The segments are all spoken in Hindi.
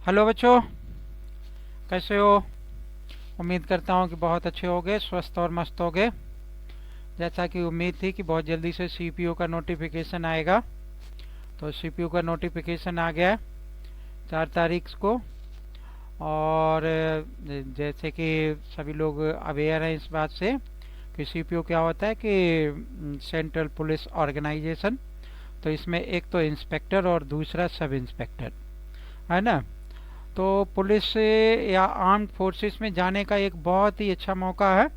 हेलो बच्चों, कैसे हो? उम्मीद करता हूँ कि बहुत अच्छे होगे, स्वस्थ और मस्त होगे। जैसा कि उम्मीद थी कि बहुत जल्दी से सीपीयू का नोटिफिकेशन आएगा, तो सीपीयू का नोटिफिकेशन आ गया है 4 तारीख को। और जैसे कि सभी लोग अवेयर हैं इस बात से कि सीपीयू क्या होता है कि सेंट्रल पुलिस ऑर्गेनाइजेशन। तो इसमें एक तो इंस्पेक्टर और दूसरा सब इंस्पेक्टर है ना। तो पुलिस से या आर्म्ड फोर्सेस में जाने का एक बहुत ही अच्छा मौका है।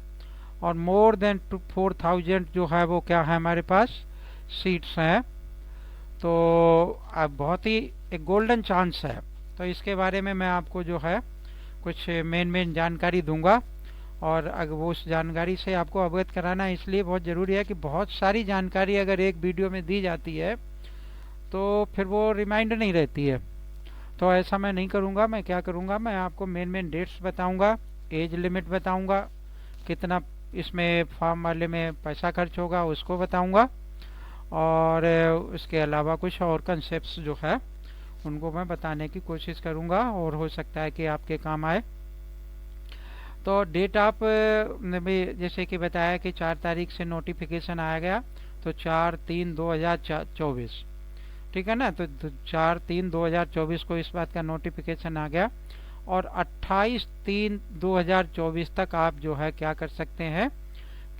और मोर देन 4,000 जो है वो क्या है हमारे पास सीट्स हैं। तो अब बहुत ही एक गोल्डन चांस है। तो इसके बारे में मैं आपको जो है कुछ मेन मेन जानकारी दूंगा। और अगर वो उस जानकारी से आपको अवगत कराना इसलिए बहुत ज़रूरी है कि बहुत सारी जानकारी अगर एक वीडियो में दी जाती है तो फिर वो रिमाइंड नहीं रहती है। तो ऐसा मैं नहीं करूँगा। मैं क्या करूँगा, मैं आपको मेन मेन डेट्स बताऊँगा, एज लिमिट बताऊँगा, कितना इसमें फॉर्म वाले में पैसा खर्च होगा उसको बताऊँगा। और उसके अलावा कुछ और कंसेप्ट्स जो है उनको मैं बताने की कोशिश करूँगा और हो सकता है कि आपके काम आए। तो डेट आप ने भी जैसे कि बताया कि 4 तारीख से नोटिफिकेशन आया गया, तो 4/3/2024, ठीक है ना। तो 4/3/2024 को इस बात का नोटिफिकेशन आ गया। और 28/3/2024 तक आप जो है क्या कर सकते हैं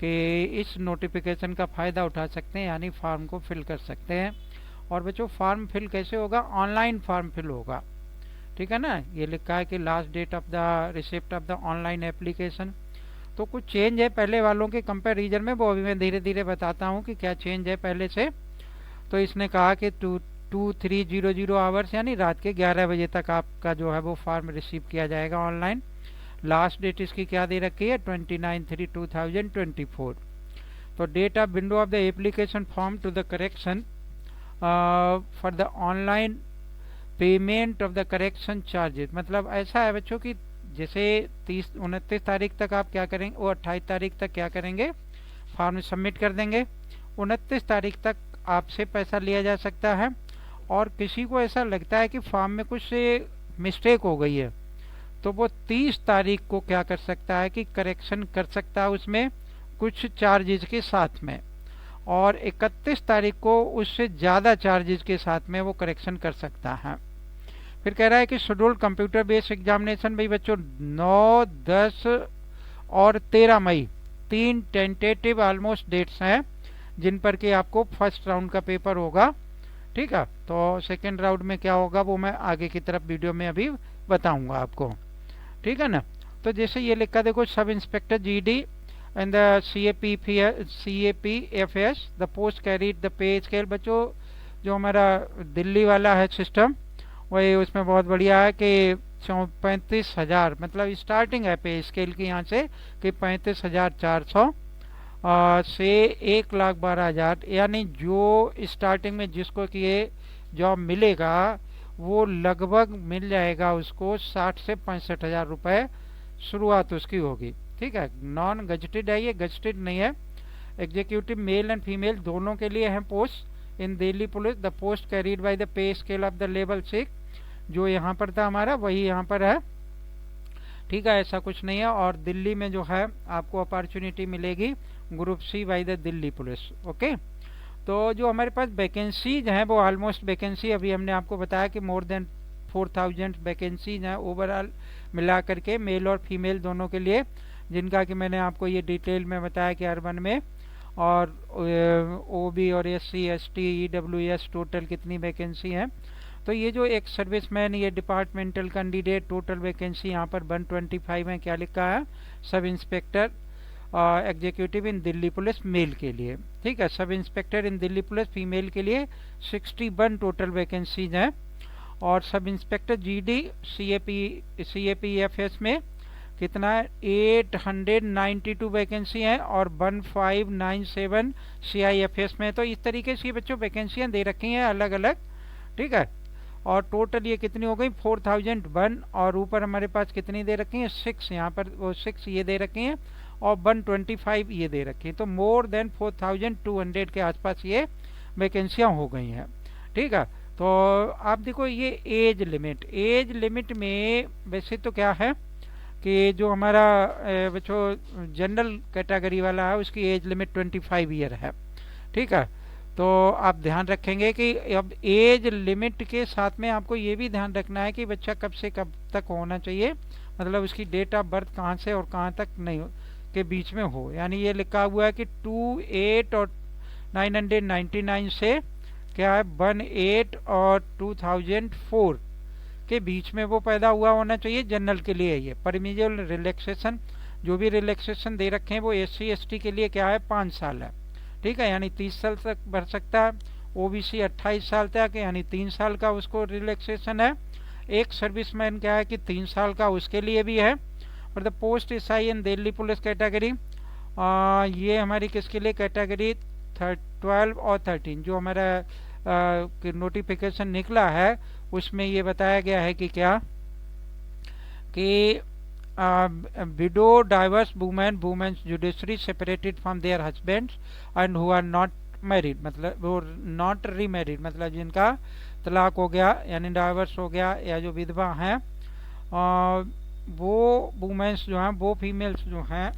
कि इस नोटिफिकेशन का फ़ायदा उठा सकते हैं, यानी फॉर्म को फिल कर सकते हैं। और बच्चों, फॉर्म फिल कैसे होगा? ऑनलाइन फॉर्म फिल होगा, ठीक है ना। ये लिखा है कि last date of the receipt of the online application. तो कुछ चेंज है पहले वालों के कंपेरिजन में, वो अभी मैं धीरे धीरे बताता हूँ कि क्या चेंज है पहले से। तो इसने कहा कि 2300 आवर्स यानी रात के 11 बजे तक आपका जो है वो फॉर्म रिसीव किया जाएगा ऑनलाइन। लास्ट डेट इसकी क्या दे रखी है? 29/3/2024। तो date of window of the application form to the correction for the online payment of the correction charges. मतलब ऐसा है बच्चों कि जैसे 29 तारीख तक आप क्या करेंगे, वो 28 तारीख तक क्या करेंगे, फॉर्म सबमिट कर देंगे। 29 तारीख तक आपसे पैसा लिया जा सकता है। और किसी को ऐसा लगता है कि फॉर्म में कुछ मिस्टेक हो गई है, तो वो 30 तारीख को क्या कर सकता है कि करेक्शन कर सकता है उसमें कुछ चार्जेस के साथ में। और 31 तारीख को उससे ज़्यादा चार्जेस के साथ में वो करेक्शन कर सकता है। फिर कह रहा है कि शेड्यूल कंप्यूटर बेस्ड एग्जामिनेशन, भाई बच्चों 9, 10 और 13 मई 3 टेंटेटिव ऑलमोस्ट डेट्स हैं जिन पर कि आपको फर्स्ट राउंड का पेपर होगा, ठीक है। तो सेकेंड राउंड में क्या होगा वो मैं आगे की तरफ वीडियो में अभी बताऊंगा आपको, ठीक है ना। तो जैसे ये लिखा देखो, sub inspector GD and the CAPFS the post carried the pay scale. बच्चों जो हमारा दिल्ली वाला है सिस्टम, वही उसमें बहुत बढ़िया है कि 35,000 मतलब स्टार्टिंग है पे स्केल की यहाँ से कि 35,400 से 1,12,000। यानी जो स्टार्टिंग में जिसको कि ये जॉब मिलेगा वो लगभग मिल जाएगा उसको 60 से 65,000 रुपये शुरुआत उसकी होगी, ठीक है। नॉन गजटेड है, ये गजटेड नहीं है। एग्जीक्यूटिव मेल एंड फीमेल दोनों के लिए हैं post in Delhi police. The post carried by the pay scale of the level 6, जो यहाँ पर था हमारा वही यहाँ पर है, ठीक है। ऐसा कुछ नहीं है। और दिल्ली में जो है आपको अपॉर्चुनिटी मिलेगी group C by the Delhi police, okay. तो जो हमारे पास वैकेंसीज हैं वो ऑलमोस्ट वैकेंसी अभी हमने आपको बताया कि मोर देन 4,000 वैकेंसीज हैं ओवरऑल मिला करके, मेल और फीमेल दोनों के लिए, जिनका कि मैंने आपको ये डिटेल में बताया कि अर्बन में और OB और SC ST EWS टोटल कितनी वैकेंसी हैं। तो ये जो एक सर्विसमैन, ये डिपार्टमेंटल कैंडिडेट, टोटल वैकेंसी यहाँ पर 125 है। क्या लिखा है? सब इंस्पेक्टर एग्जीक्यूटिव इन दिल्ली पुलिस मेल के लिए, ठीक है। सब इंस्पेक्टर इन दिल्ली पुलिस फीमेल के लिए 61 टोटल वैकेंसीज हैं। और सब इंस्पेक्टर GD CAPFS में कितना है? 892 वैकेंसी हैं। और 1597 CIFS में। तो इस तरीके से बच्चों वैकेंसियाँ दे रखी हैं अलग अलग, ठीक है। और टोटल ये कितनी हो गई? 4001। और ऊपर हमारे पास कितनी दे रखी हैं? 6, यहाँ पर वो 6 ये दे रखी हैं और 125 ये दे रखी है। तो मोर देन 4,200 के आसपास ये वैकेंसियाँ हो गई हैं, ठीक है। तो आप देखो ये एज लिमिट में वैसे तो क्या है कि जो हमारा बच्चों जनरल कैटेगरी वाला है उसकी एज लिमिट 25 ईयर है। ठीक है, तो आप ध्यान रखेंगे कि अब एज लिमिट के साथ में आपको ये भी ध्यान रखना है कि बच्चा कब से कब तक होना चाहिए, मतलब उसकी डेट ऑफ बर्थ कहाँ से और कहाँ तक नहीं के बीच में हो। यानी ये लिखा हुआ है कि 28 और 999 से क्या है 18 और 2004 के बीच में वो पैदा हुआ होना चाहिए। जनरल के लिए ये परमिजिबल रिलैक्सेशन, जो भी रिलैक्सेशन दे रखे हैं वो SC ST के लिए क्या है 5 साल है। ठीक है, यानी 30 साल तक भर सकता है। OBC 28 साल तक, यानी 3 साल का उसको रिलैक्सेशन है। एक सर्विसमैन क्या है कि 3 साल का उसके लिए भी है। और the post SI in Delhi police category, ये हमारी किसके लिए कैटेगरी 12 और 13 जो हमारा नोटिफिकेशन निकला है उसमें ये बताया गया है कि क्या कि widow divorce women judiciary separated from their husbands and who are not married, मतलब वो नॉट रीमैरिड, मतलब जिनका तलाक हो गया यानी डाइवर्स हो गया या जो विधवा हैं, वो वुमेन्स जो हैं वो फीमेल्स जो हैं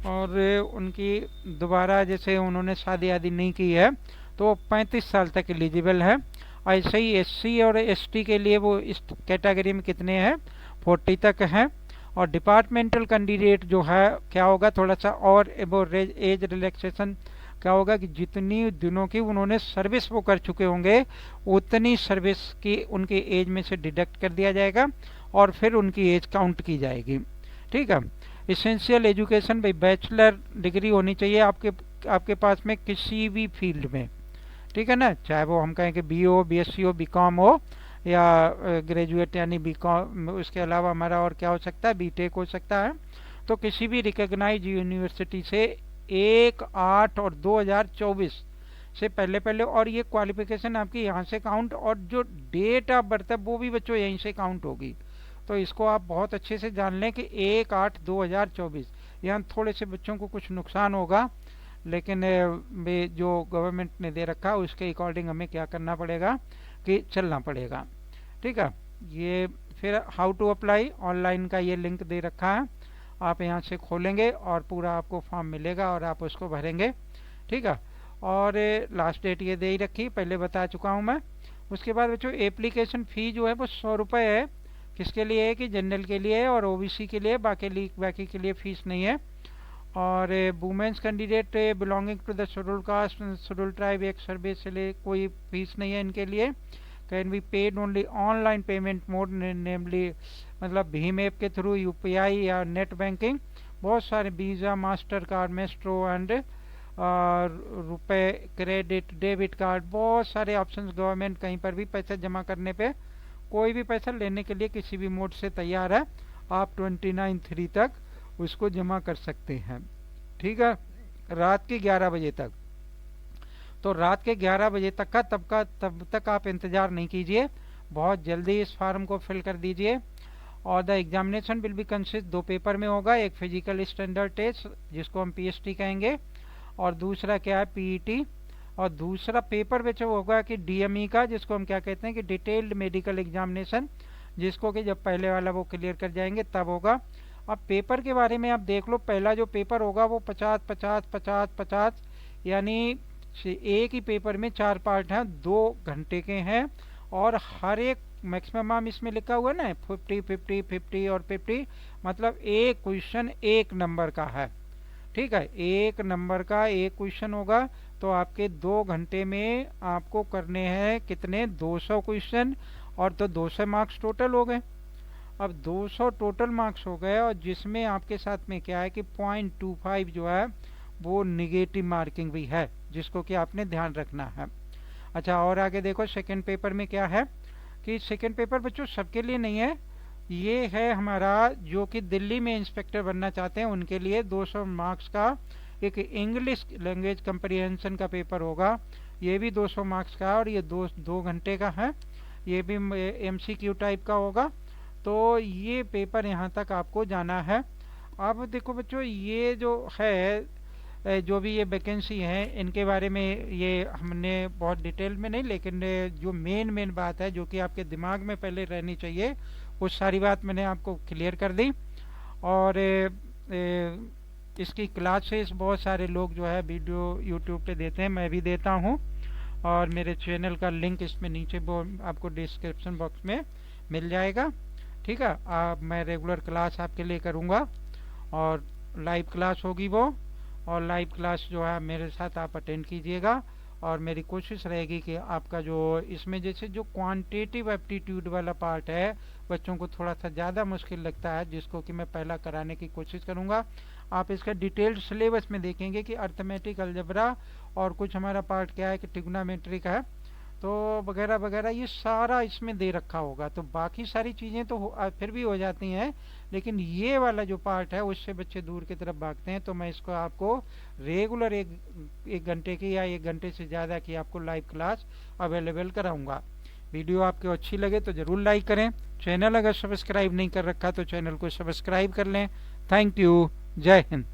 और उनकी दोबारा जैसे उन्होंने शादी आदि नहीं की है तो 35 साल तक एलिजिबल है। ऐसे ही SC और ST के लिए वो इस कैटेगरी में कितने हैं 40 तक हैं। और डिपार्टमेंटल कैंडिडेट जो है क्या होगा थोड़ा सा और एज रिलैक्सेशन क्या होगा कि जितनी दिनों की उन्होंने सर्विस वो कर चुके होंगे उतनी सर्विस की उनकी एज में से डिडक्ट कर दिया जाएगा और फिर उनकी एज काउंट की जाएगी। ठीक है, इसेंशियल एजुकेशन भाई बैचलर डिग्री होनी चाहिए आपके पास में किसी भी फील्ड में। ठीक है ना, चाहे वो हम कहें कि BO BSc हो BCom हो या ग्रेजुएट यानी BCom, उसके अलावा हमारा और क्या हो सकता है BTech हो सकता है। तो किसी भी रिकॉग्नाइज यूनिवर्सिटी से 1/8 और 2024 से पहले और ये क्वालिफिकेशन आपकी यहाँ से काउंट और जो डेट ऑफ बर्थ है वो भी बच्चों यहीं से काउंट होगी। तो इसको आप बहुत अच्छे से जान लें कि 1/8/2024। यहाँ थोड़े से बच्चों को कुछ नुकसान होगा लेकिन जो गवर्नमेंट ने दे रखा है उसके अकॉर्डिंग हमें क्या करना पड़ेगा कि चलना पड़ेगा। ठीक है, ये फिर हाउ टू अप्लाई ऑनलाइन का ये लिंक दे रखा है, आप यहाँ से खोलेंगे और पूरा आपको फॉर्म मिलेगा और आप उसको भरेंगे। ठीक है, और लास्ट डेट ये दे ही रखी पहले बता चुका हूँ मैं। उसके बाद बच्चों एप्लीकेशन फ़ी जो है वो 100 रुपये है। किसके लिए है कि जनरल के लिए है और OBC के लिए, बाकी के लिए फ़ीस नहीं है। और women's candidate belonging to the schedule caste schedule tribe एक सर्विस के लिए कोई फीस नहीं है इनके लिए। Can be paid only online payment mode namely, मतलब भीम ऐप के थ्रू UPI या नेट बैंकिंग। बहुत सारे Visa Mastercard Maestro and RuPay credit debit card, बहुत सारे ऑप्शंस गवर्नमेंट कहीं पर भी पैसा जमा करने पे कोई भी पैसा लेने के लिए किसी भी मोड से तैयार है। आप 29/3 तक उसको जमा कर सकते हैं। ठीक है, रात के 11 बजे तक। तो रात के 11 बजे तक का तब तक आप इंतज़ार नहीं कीजिए, बहुत जल्दी इस फॉर्म को फिल कर दीजिए। और the examination will be consist 2 paper में होगा, एक फिजिकल स्टैंडर्ड टेस्ट जिसको हम PST कहेंगे और दूसरा क्या है PET। और दूसरा पेपर में जो होगा कि DME का जिसको हम क्या कहते हैं कि डिटेल्ड मेडिकल एग्जामिनेशन, जिसको कि जब पहले वाला वो क्लियर कर जाएंगे तब होगा। अब पेपर के बारे में आप देख लो, पहला जो पेपर होगा वो 50-50-50-50 यानी एक ही पेपर में 4 पार्ट हैं, 2 घंटे के हैं और हर एक मैक्सिमम इसमें लिखा हुआ है ना 50-50-50 और 50, मतलब एक क्वेश्चन 1 नंबर का है। ठीक है, 1 नंबर का एक क्वेश्चन होगा तो आपके 2 घंटे में आपको करने हैं कितने 200 क्वेश्चन और तो 200 मार्क्स टोटल हो गए। अब 200 टोटल मार्क्स हो गए और जिसमें आपके साथ में क्या है कि 0.25 जो है वो निगेटिव मार्किंग भी है जिसको कि आपने ध्यान रखना है। अच्छा, और आगे देखो सेकंड पेपर में क्या है कि सेकंड पेपर बच्चों सबके लिए नहीं है, ये है हमारा जो कि दिल्ली में इंस्पेक्टर बनना चाहते हैं उनके लिए 200 मार्क्स का एक इंग्लिश लैंग्वेज कंप्रीहेंशन का पेपर होगा। ये भी 200 मार्क्स का और ये 2 घंटे का है, ये भी MCQ टाइप का होगा। तो ये पेपर यहाँ तक आपको जाना है। अब देखो बच्चों ये जो है जो भी ये वैकेंसी है इनके बारे में ये हमने बहुत डिटेल में नहीं, लेकिन जो मेन बात है जो कि आपके दिमाग में पहले रहनी चाहिए, वो सारी बात मैंने आपको क्लियर कर दी। और इसकी क्लासेस बहुत सारे लोग जो है वीडियो यूट्यूब पे देते हैं, मैं भी देता हूँ। और मेरे चैनल का लिंक इसमें नीचे वो आपको डिस्क्रिप्शन बॉक्स में मिल जाएगा। ठीक है, आप मैं रेगुलर क्लास आपके लिए करूँगा और लाइव क्लास होगी वो। और लाइव क्लास जो है मेरे साथ आप अटेंड कीजिएगा। और मेरी कोशिश रहेगी कि आपका जो इसमें जैसे जो क्वांटिटेटिव एप्टीट्यूड वाला पार्ट है बच्चों को थोड़ा सा ज़्यादा मुश्किल लगता है, जिसको कि मैं पहला कराने की कोशिश करूँगा। आप इसका डिटेल्ड सिलेबस में देखेंगे कि अर्थमेटिक, अलजबरा और कुछ हमारा पार्ट क्या है कि ट्रिग्नोमेट्रिक है, तो वगैरह वगैरह ये सारा इसमें दे रखा होगा। तो बाकी सारी चीज़ें तो फिर भी हो जाती हैं, लेकिन ये वाला जो पार्ट है उससे बच्चे दूर की तरफ भागते हैं। तो मैं इसको आपको रेगुलर एक घंटे की या 1 घंटे से ज़्यादा की आपको लाइव क्लास अवेलेबल कराऊंगा। वीडियो आपको अच्छी लगे तो ज़रूर लाइक करें। चैनल अगर सब्सक्राइब नहीं कर रखा तो चैनल को सब्सक्राइब कर लें। Thank you. जय हिंद।